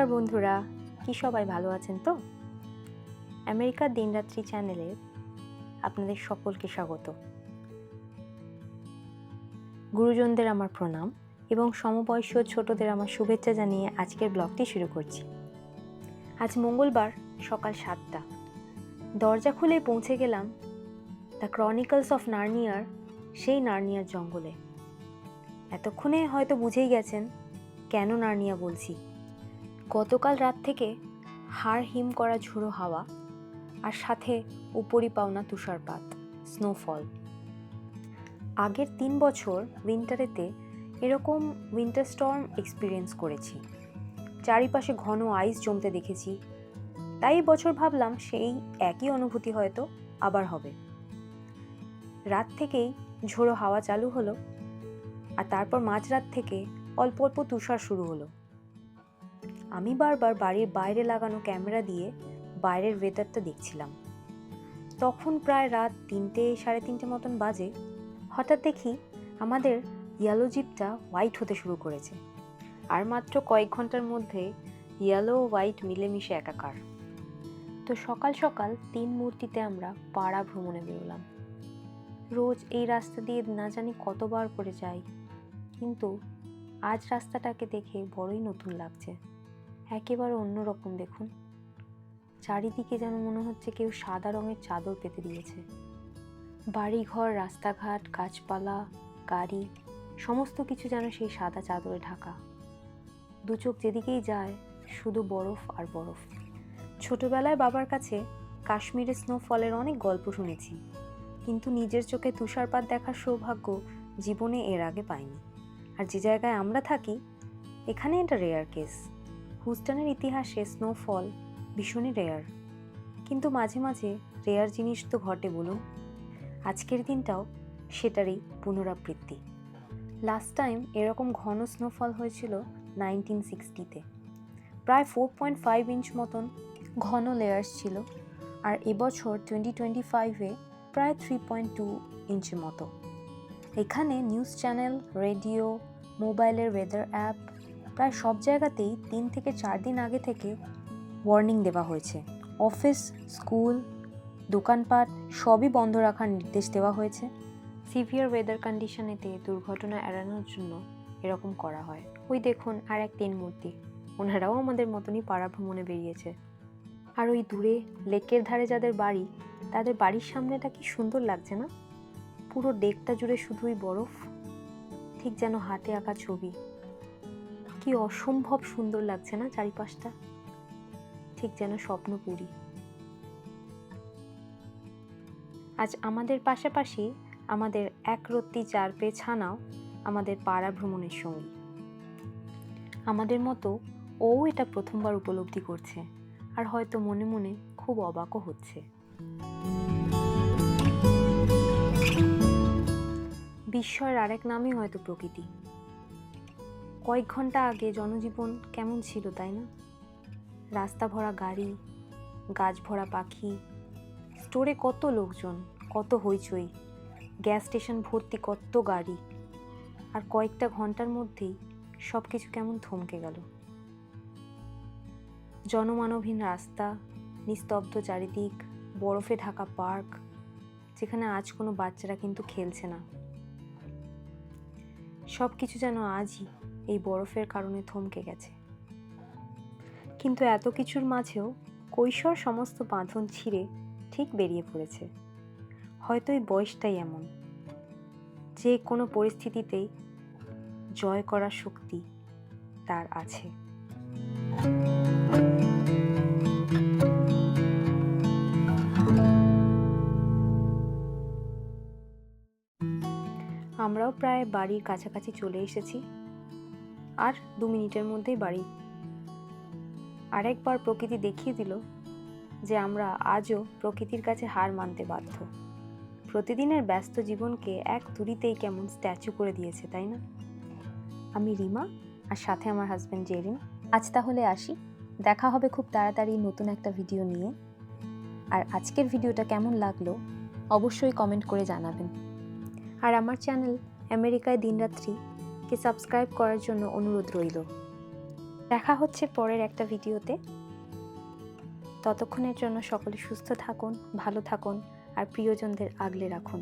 নমস্কার বন্ধুরা, কি সবাই ভালো আছেন তো? আমেরিকার দিনরাত্রি চ্যানেলে আপনাদের সকলকে স্বাগত। গুরুজনদের আমার প্রণাম এবং সমবয়সী ও ছোটদের আমার শুভেচ্ছা জানিয়ে আজকের ব্লগটি শুরু করছি। আজ মঙ্গলবার সকাল 7টা। দরজা খুলে পৌঁছে গেলাম দ্য ক্রনিকলস অফ নার্নিয়ার সেই নার্নিয়ার জঙ্গলে। এতক্ষণে হয়তো বুঝেই গেছেন কেন নার্নিয়া বলছি। গতকাল রাত থেকে হাড় হিম করা ঝোড়ো হাওয়া আর সাথে উপরি পাওনা তুষারপাত, স্নোফল। আগের 3 বছর উইন্টারেতে এরকম উইন্টার স্টর্ম এক্সপিরিয়েন্স করেছি। চারিপাশে ঘন আইস জমতে দেখেছি। তাই বছর ভাবলাম সেই একই অনুভূতি হয়তো আবার হবে। রাত থেকেই ঝোড়ো হাওয়া চালু হলো আর তারপর মাঝরাত থেকে অল্প অল্প তুষার শুরু হলো। আমি বারবার বাড়ির বাইরে লাগানো ক্যামেরা দিয়ে বাইরের ওয়েদারটা দেখছিলাম। তখন প্রায় রাত 3-3:30 মতন বাজে। হঠাৎ দেখি আমাদের ইয়েলো জিপটা হোয়াইট হতে শুরু করেছে। আর মাত্র কয়েক ঘন্টার মধ্যে ইয়েলো ও হোয়াইট মিলেমিশে একাকার। তো সকাল সকাল 3 মূর্তিতে আমরা পাড়া ভ্রমণে বেরোলাম। রোজ এই রাস্তা দিয়ে না জানি কতবার করে যাই, কিন্তু আজ রাস্তাটাকে দেখে বড়ই নতুন লাগছে। একেবারে অন্যরকম। দেখুন, চারিদিকে যেন মনে হচ্ছে কেউ সাদা রঙের চাদর পেতে দিয়েছে। বাড়িঘর, রাস্তাঘাট, গাছপালা, গাড়ি, সমস্ত কিছু যেন সেই সাদা চাদরে ঢাকা। দু চোখ যেদিকেই যায় শুধু বরফ আর বরফ। ছোটবেলায় বাবার কাছে কাশ্মীরের স্নোফলের অনেক গল্প শুনেছি, কিন্তু নিজের চোখে তুষারপাত দেখার সৌভাগ্য জীবনে এর আগে পাইনি। আর যে জায়গায় আমরা থাকি এখানে এটা রেয়ার কেস। হুস্টনের ইতিহাসে স্নোফল ভীষণই রেয়ার, কিন্তু মাঝে মাঝে রেয়ার জিনিস তো ঘটে বলুন। আজকের দিনটাও সেটারই পুনরাবৃত্তি। লাস্ট টাইম এরকম ঘন স্নোফল হয়েছিল 1960-তে। প্রায় 4.5 ইঞ্চ মতন ঘন লেয়ার্স ছিল, আর এবছর 2025-এ প্রায় 3.2 ইঞ্চের মতো। এখানে নিউজ চ্যানেল, রেডিও, মোবাইলের ওয়েদার অ্যাপ প্রায় সব জায়গাতেই 3 থেকে 4 দিন আগে থেকে ওয়ার্নিং দেওয়া হয়েছে। অফিস, স্কুল, দোকানপাট সবই বন্ধ রাখার নির্দেশ দেওয়া হয়েছে। সিভিয়ার ওয়েদার কন্ডিশনেতে দুর্ঘটনা এড়ানোর জন্য এরকম করা হয়। ওই দেখুন আর এক 3 মূর্তি, ওনারাও আমাদের মতনই পাড়া ভ্রমণে বেরিয়েছে। আর ওই দূরে লেকের ধারে যাদের বাড়ি, তাদের বাড়ির সামনেটা কি সুন্দর লাগছে না? পুরো ডেকটা জুড়ে শুধুই বরফ, ঠিক যেন হাতে আঁকা ছবি। কি অসম্ভব সুন্দর লাগছে না চারিপাশটা, ঠিক যেন স্বপ্নপুরী। আজ আমাদের পাশাপাশি আমাদের একরত্তি 4 পেয়ে ছানাও আমাদের পাড়া ভ্রমণের সঙ্গী। আমাদের মতো ও এটা প্রথমবার উপলব্ধি করছে, আর হয়তো মনে মনে খুব অবাকও হচ্ছে। বিস্ময়ের আরেক নামই হয়তো প্রকৃতি। কয়েক ঘন্টা আগে জনজীবন কেমন ছিল, তাই না? রাস্তা ভরা গাড়ি, গাছ ভরা পাখি, স্টোরে কত লোকজন, কত হইচই, গ্যাস স্টেশন ভর্তি কত গাড়ি। আর কয়েকটা ঘন্টার মধ্যেই সব কিছু কেমন থমকে গেল। জনমানবহীন রাস্তা, নিস্তব্ধ চারিদিক, বরফে ঢাকা পার্ক, যেখানে আজ কোনো বাচ্চারা কিন্তু খেলছে না। সব কিছু যেন আজই এই বরফের কারণে থমকে গেছে। কিন্তু এত কিছুর মাঝেও কৈশোর সমস্ত বাঁধন ছিঁড়ে ঠিক বেরিয়ে পড়েছে। হয়তো এই বয়সটাই এমন, যে কোনো পরিস্থিতিতেই জয় করার শক্তি তার আছে। আমরাও প্রায় বাড়ির কাছাকাছি চলে এসেছি, আর 2 মিনিটের মধ্যেই বাড়ি। আরেকবার প্রকৃতি দেখিয়ে দিল যে আমরা আজও প্রকৃতির কাছে হার মানতে বাধ্য। প্রতিদিনের ব্যস্ত জীবনকে এক তুড়িতেই কেমন স্ট্যাচু করে দিয়েছে, তাই না? আমি রিমা, আর সাথে আমার হাজব্যান্ড জেরিন। আজ তাহলে আসি, দেখা হবে খুব তাড়াতাড়ি নতুন একটা ভিডিও নিয়ে। আর আজকের ভিডিওটা কেমন লাগলো অবশ্যই কমেন্ট করে জানাবেন। আর আমার চ্যানেল আমেরিকায় দিনরাত্রিকে সাবস্ক্রাইব করার জন্য অনুরোধ রইল। দেখা হচ্ছে পরের একটা ভিডিওতে। ততক্ষণের জন্য সকলে সুস্থ থাকুন, ভালো থাকুন আর প্রিয়জনদের আগলে রাখুন।